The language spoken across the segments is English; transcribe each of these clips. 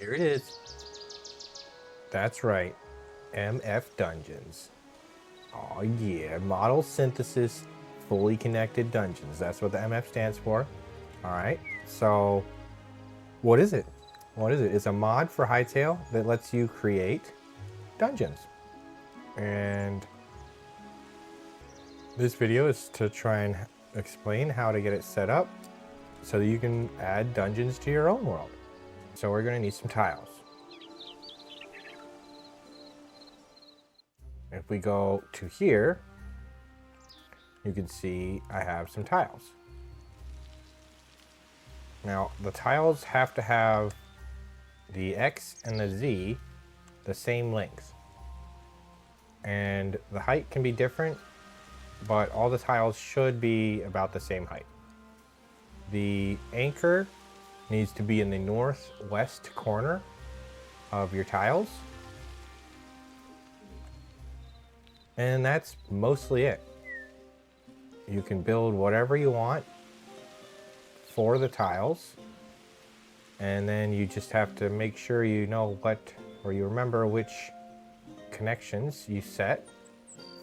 Here it is. That's right, MFDungeons. Oh yeah, Model Synthesis Fully Connected Dungeons. That's what the MF stands for. All right, so what is it? What is it? It's a mod for Hytale that lets you create dungeons. And this video is to try and explain how to get it set up so that you can add dungeons to your own world. So we're going to need some tiles. If we go to here, you can see I have some tiles. Now, the tiles have to have the X and the Z the same length. And the height can be different, but all the tiles should be about the same height. The anchor needs to be in the northwest corner of your tiles. And that's mostly it. You can build whatever you want for the tiles. And then you just have to make sure you know what, or you remember which connections you set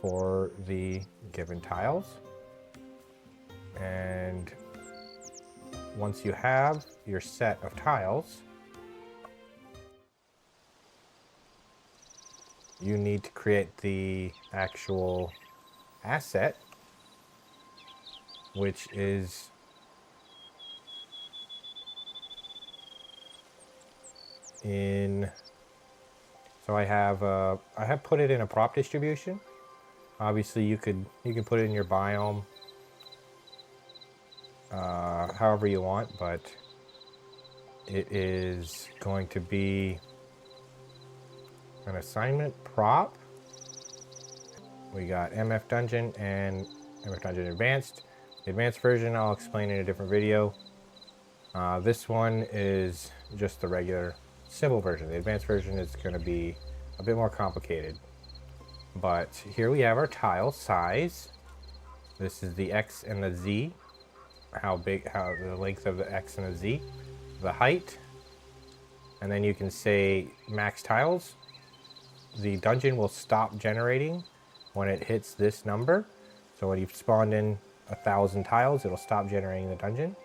for the given tiles. And once you have your set of tiles, you need to create the actual asset, which is so I have put it in a prop distribution. Obviously you can put it in your biome however you want, but it is going to be an assignment prop. We got MF Dungeon and MF Dungeon Advanced. The advanced version I'll explain in a different video. This one is just the regular simple version. The advanced version is going to be a bit more complicated. But here we have our tile size. This is the X and the Z. How the length of the X and the Z. The height. And then you can say max tiles. The dungeon will stop generating when it hits this number. So when you've spawned in 1,000 tiles, it'll stop generating the dungeon.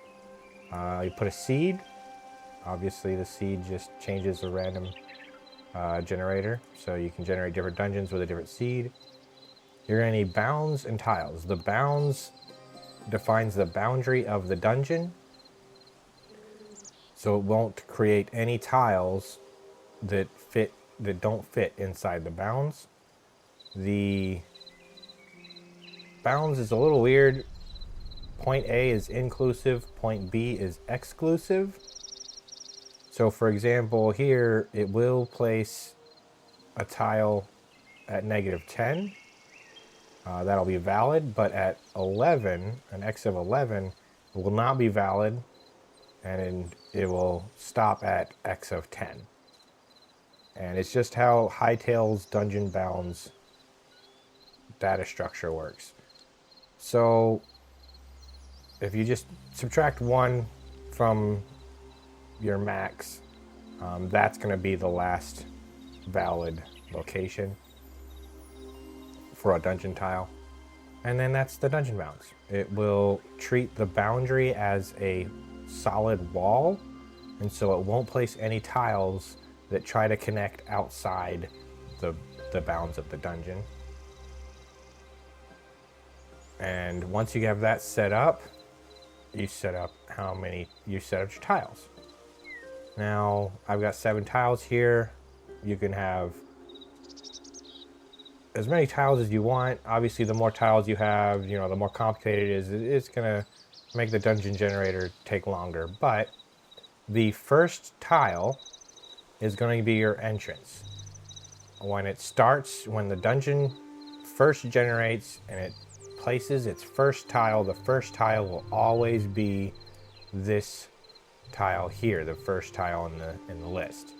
You put a seed. Obviously the seed just changes the random generator, so you can generate different dungeons with a different seed. You're going to need bounds and tiles. The bounds defines the boundary of the dungeon, so it won't create any tiles that don't fit inside the bounds. The bounds is a little weird. Point A is inclusive, point B is exclusive. So for example, here it will place a tile at -10. That'll be valid, but at 11, an X of 11, it will not be valid, and it will stop at X of 10. And it's just how Hytale's dungeon bounds data structure works. So if you just subtract 1 from your max, that's going to be the last valid location for a dungeon tile. And then that's the dungeon bounds. It will treat the boundary as a solid wall, and so it won't place any tiles that try to connect outside the bounds of the dungeon. And once you have that set up, you set up your tiles. Now, I've got 7 tiles here. You can have as many tiles as you want. Obviously, the more tiles you have, the more complicated it is. It's gonna make the dungeon generator take longer. But the first tile is going to be your entrance. When the dungeon first generates and it places its first tile, the first tile will always be this tile here, the first tile in the list.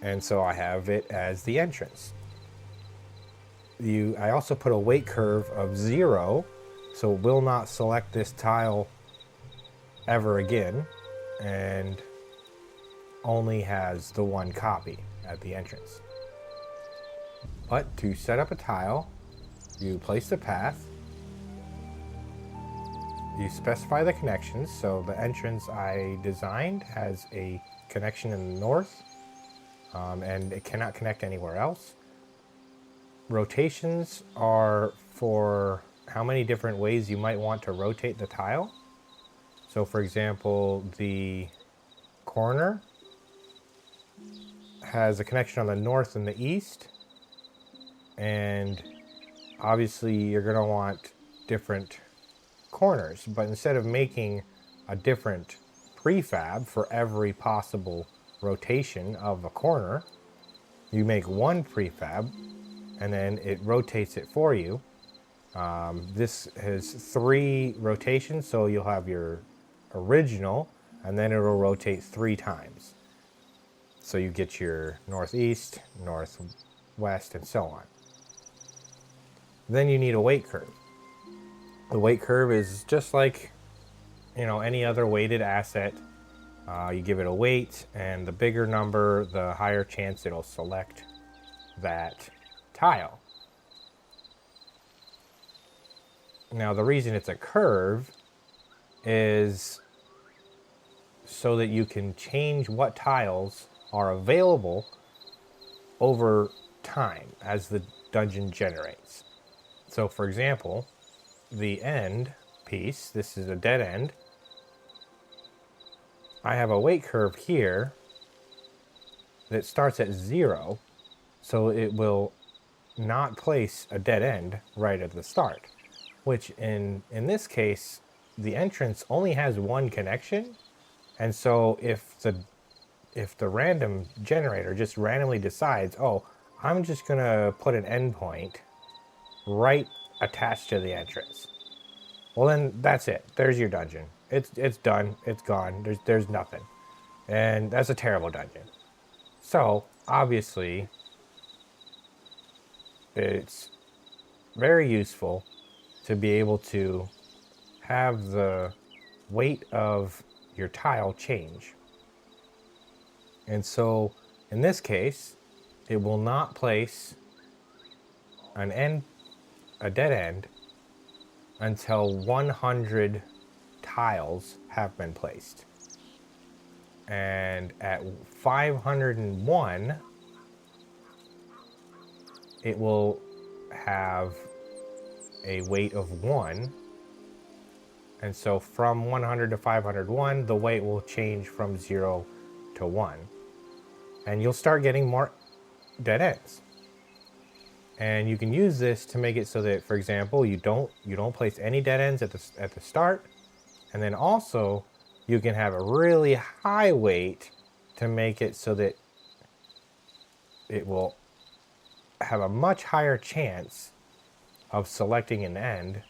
And so I have it as the entrance. I also put a weight curve of 0, so it will not select this tile ever again. And only has the one copy at the entrance. But to set up a tile, you place the path, you specify the connections. So the entrance I designed has a connection in the north, and it cannot connect anywhere else. Rotations are for how many different ways you might want to rotate the tile. So for example, the corner has a connection on the north and the east, and obviously you're going to want different corners, but instead of making a different prefab for every possible rotation of a corner, you make one prefab and then it rotates it for you. This has 3 rotations, so you'll have your original and then it'll rotate 3 times. So you get your northeast, northwest, and so on. Then you need a weight curve. The weight curve is just like, any other weighted asset. You give it a weight, and the bigger number, the higher chance it'll select that tile. Now, the reason it's a curve is so that you can change what tiles are available over time as the dungeon generates. So for example, the end piece, this is a dead end. I have a weight curve here that starts at 0, so it will not place a dead end right at the start, which in this case, the entrance only has one connection. And so if the random generator just randomly decides, oh, I'm just gonna put an endpoint right attached to the entrance, well then that's it. There's your dungeon. It's done. It's gone. There's nothing, and that's a terrible dungeon. So obviously, it's very useful to be able to have the weight of your tile change. And so in this case, it will not place a dead end until 100 tiles have been placed. And at 501, it will have a weight of 1. And so from 100 to 501, the weight will change from 0 to 1. And you'll start getting more dead ends. And you can use this to make it so that, for example, you don't place any dead ends at the start. And then also you can have a really high weight to make it so that it will have a much higher chance of selecting an end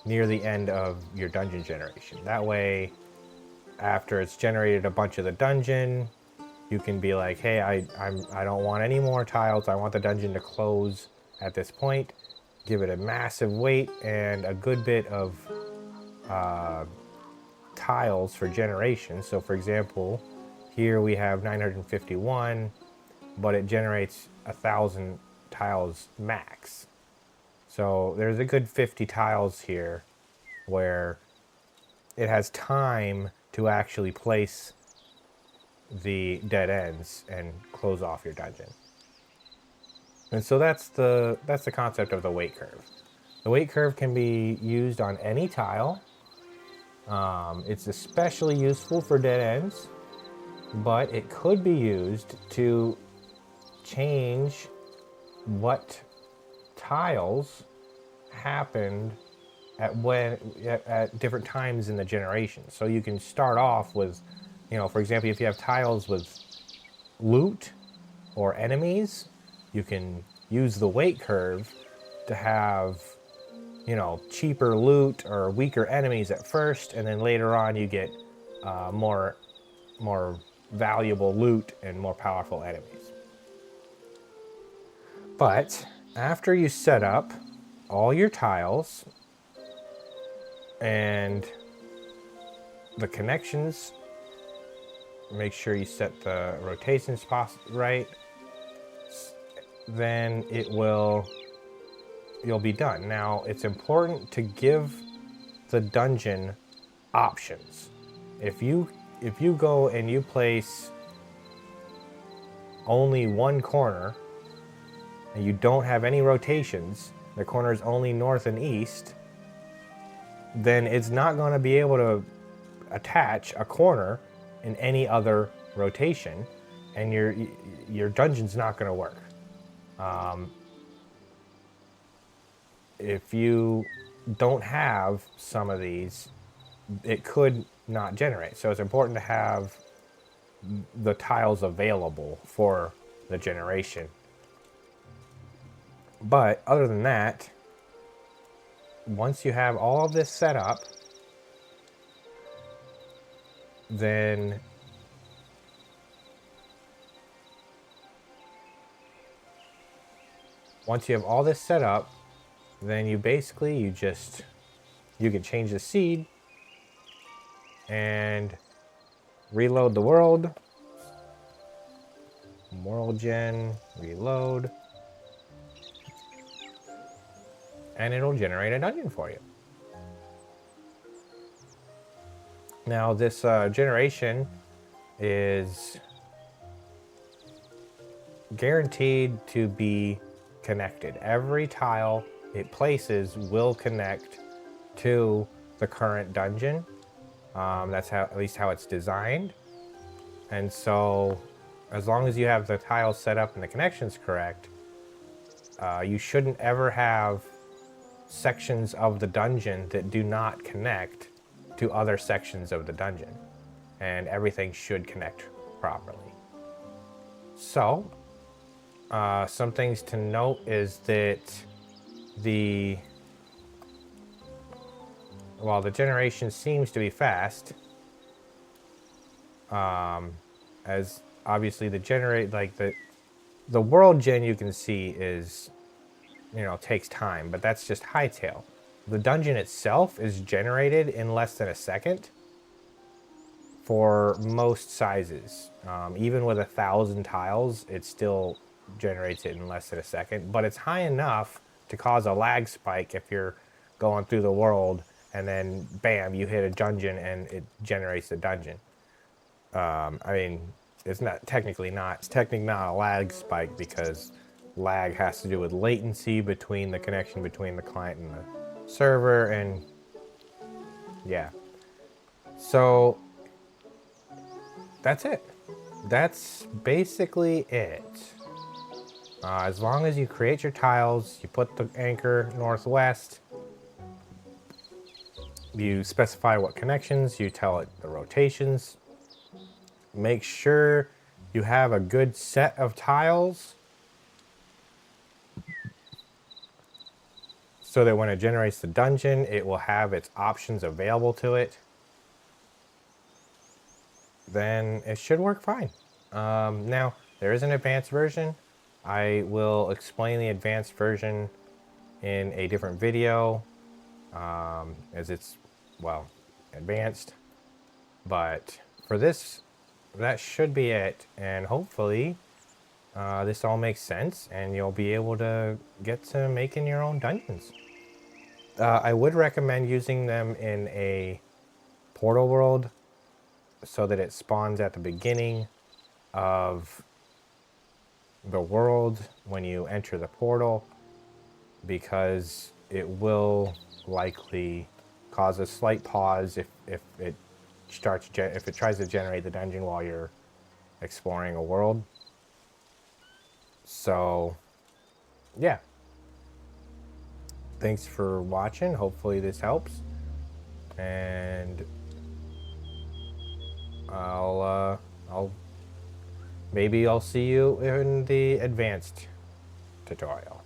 near the end of your dungeon generation. That way, after it's generated a bunch of the dungeon, you can be like, hey, I don't want any more tiles. I want the dungeon to close at this point. Give it a massive weight and a good bit of tiles for generation. So for example, here we have 951, but it generates 1,000 tiles max. So there's a good 50 tiles here where it has time to actually place the dead ends and close off your dungeon. And so that's the concept of the weight curve. The weight curve can be used on any tile. It's especially useful for dead ends, but it could be used to change what tiles happened at different times in the generation. So you can start off with, for example, if you have tiles with loot or enemies, you can use the weight curve to have, cheaper loot or weaker enemies at first, and then later on you get more valuable loot and more powerful enemies. But after you set up all your tiles and the connections make sure you set the rotation right, then you'll be done. Now, it's important to give the dungeon options. If you go and you place only one corner and you don't have any rotations, the corner is only north and east, then it's not going to be able to attach a corner in any other rotation, and your dungeon's not going to work. If you don't have some of these, it could not generate. So it's important to have the tiles available for the generation. But other than that, once you have all of this set up, then once you have all this set up, then you basically you can change the seed and reload the world. World gen, reload, and it'll generate a dungeon for you. Now this generation is guaranteed to be connected. Every tile it places will connect to the current dungeon. That's how, at least how it's designed. And so as long as you have the tiles set up and the connections correct, you shouldn't ever have sections of the dungeon that do not connect to other sections of the dungeon. And everything should connect properly. So, some things to note is that while the generation seems to be fast, as obviously the world gen you can see is, takes time, but that's just hytale. The dungeon itself is generated in less than a second for most sizes. Even with 1,000 tiles, it still generates it in less than a second, but it's high enough to cause a lag spike if you're going through the world and then bam, you hit a dungeon and it generates the dungeon. I mean, it's technically not a lag spike, because lag has to do with latency between the connection between the client and the server, and yeah. So that's it. That's basically it. As long as you create your tiles, you put the anchor northwest, you specify what connections, you tell it the rotations, make sure you have a good set of tiles so that when it generates the dungeon, it will have its options available to it. Then it should work fine. Now, there is an advanced version. I will explain the advanced version in a different video, as it's, well, advanced. But for this, that should be it. And hopefully this all makes sense and you'll be able to get to making your own dungeons. I would recommend using them in a portal world so that it spawns at the beginning of the world when you enter the portal, because it will likely cause a slight pause if it tries to generate the dungeon while you're exploring a world. So yeah, thanks for watching. Hopefully this helps, and maybe I'll see you in the advanced tutorial.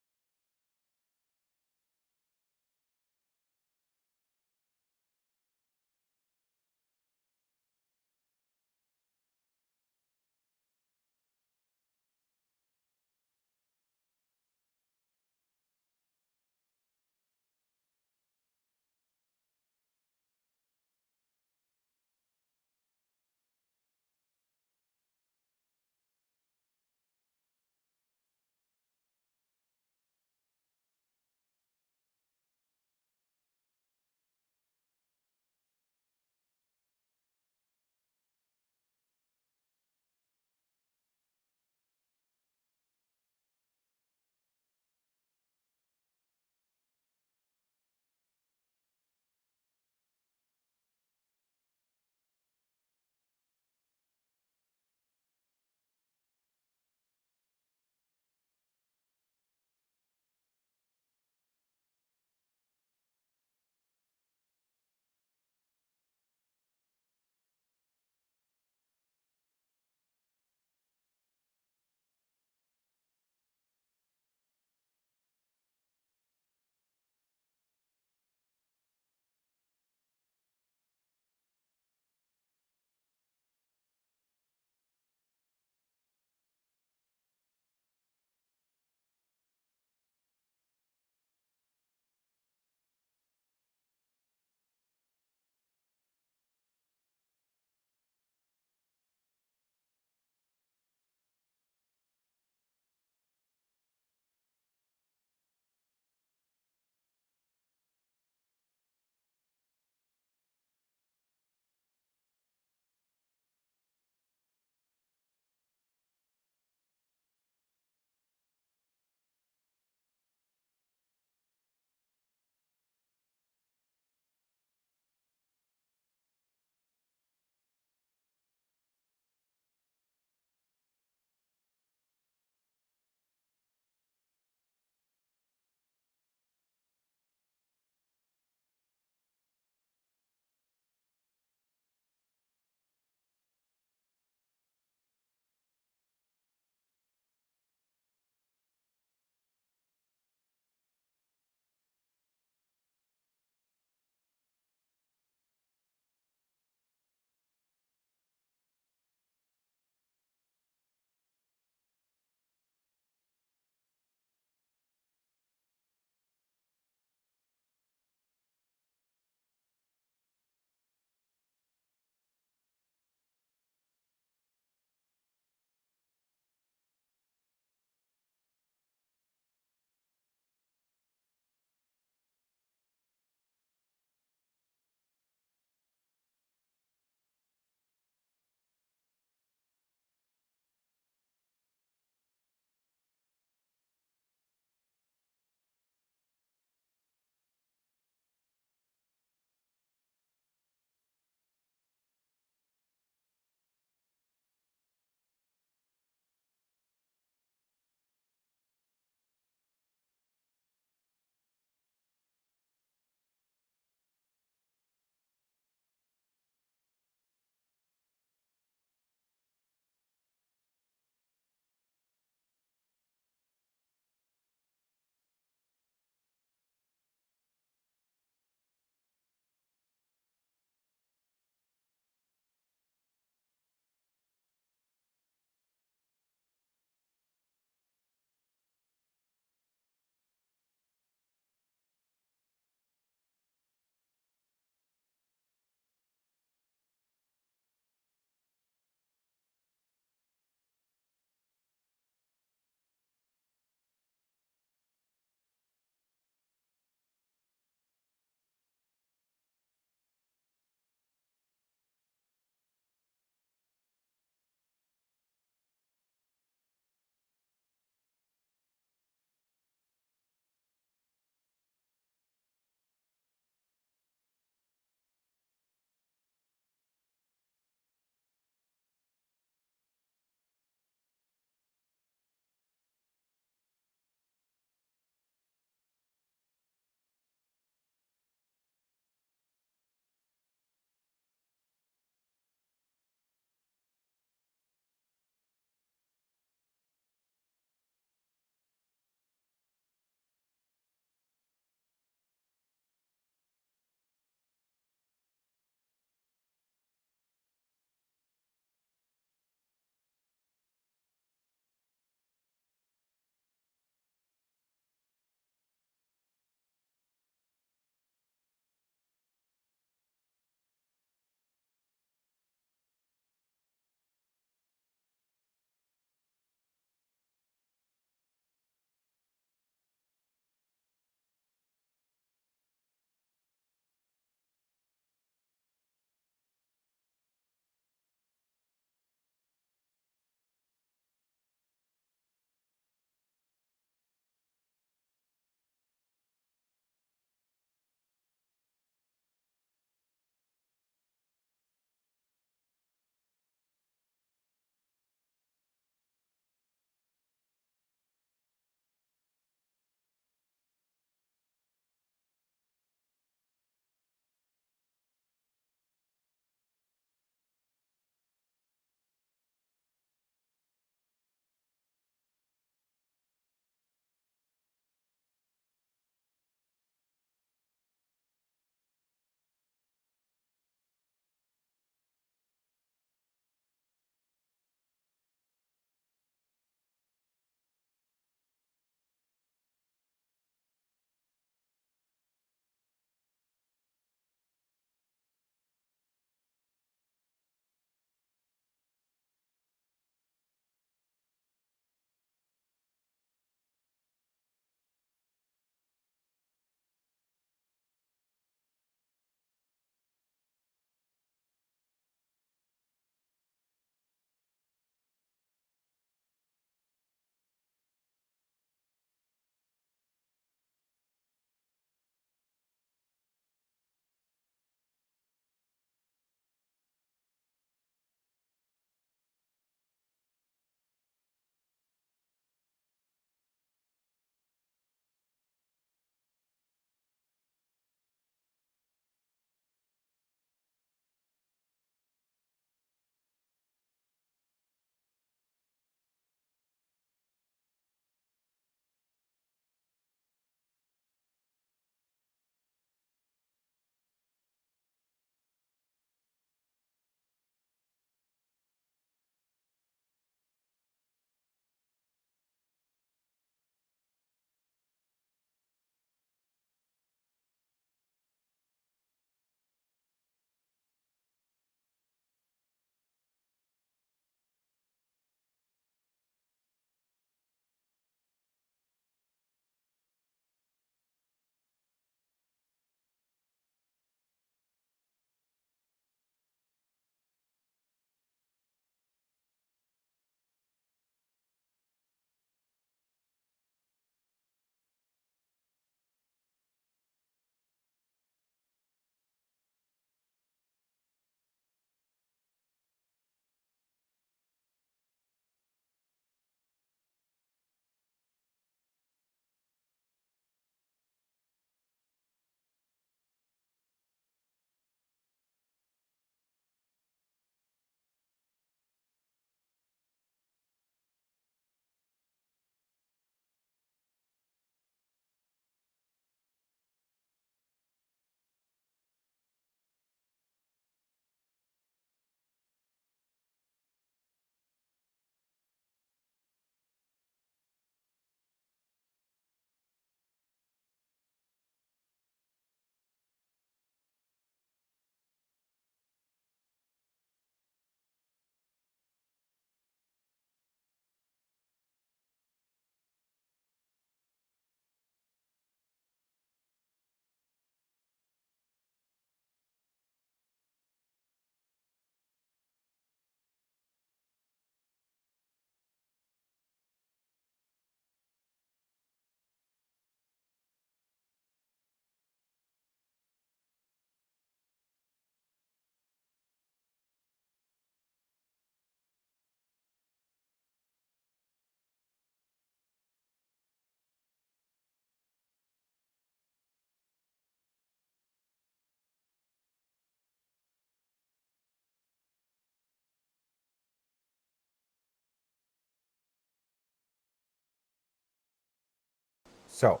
So,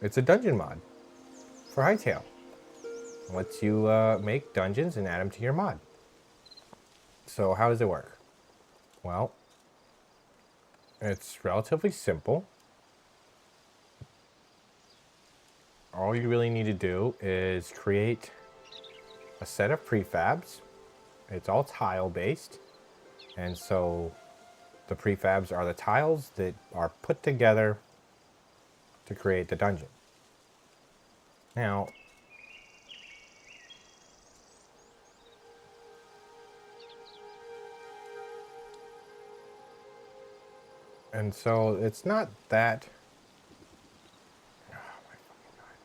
it's a dungeon mod for Hytale. It lets you make dungeons and add them to your mod. So how does it work? Well, it's relatively simple. All you really need to do is create a set of prefabs. It's all tile based. And so the prefabs are the tiles that are put together to create the dungeon. Now, and so it's not that. Oh, my fucking God.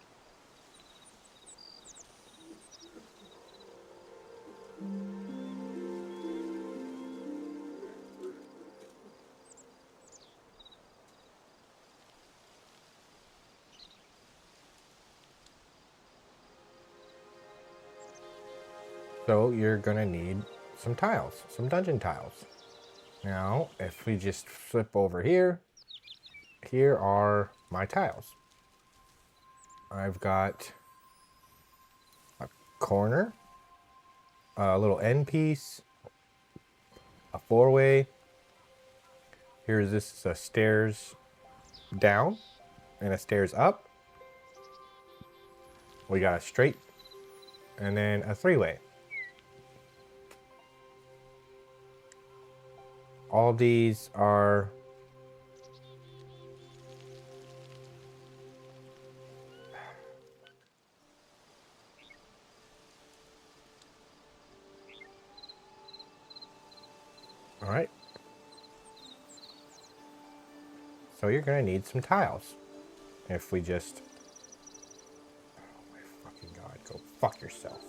So you're gonna need some tiles, some dungeon tiles. Now, if we just flip over here, here are my tiles. I've got a corner, a little end piece, a four-way. Here's this is a stairs down and a stairs up. We got a straight and then a three-way. All these are all right. So you're gonna need some tiles. If we just, oh my fucking God, go fuck yourself.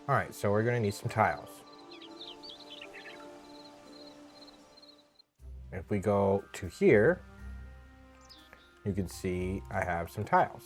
All right, so we're gonna need some tiles. If we go to here, you can see I have some tiles.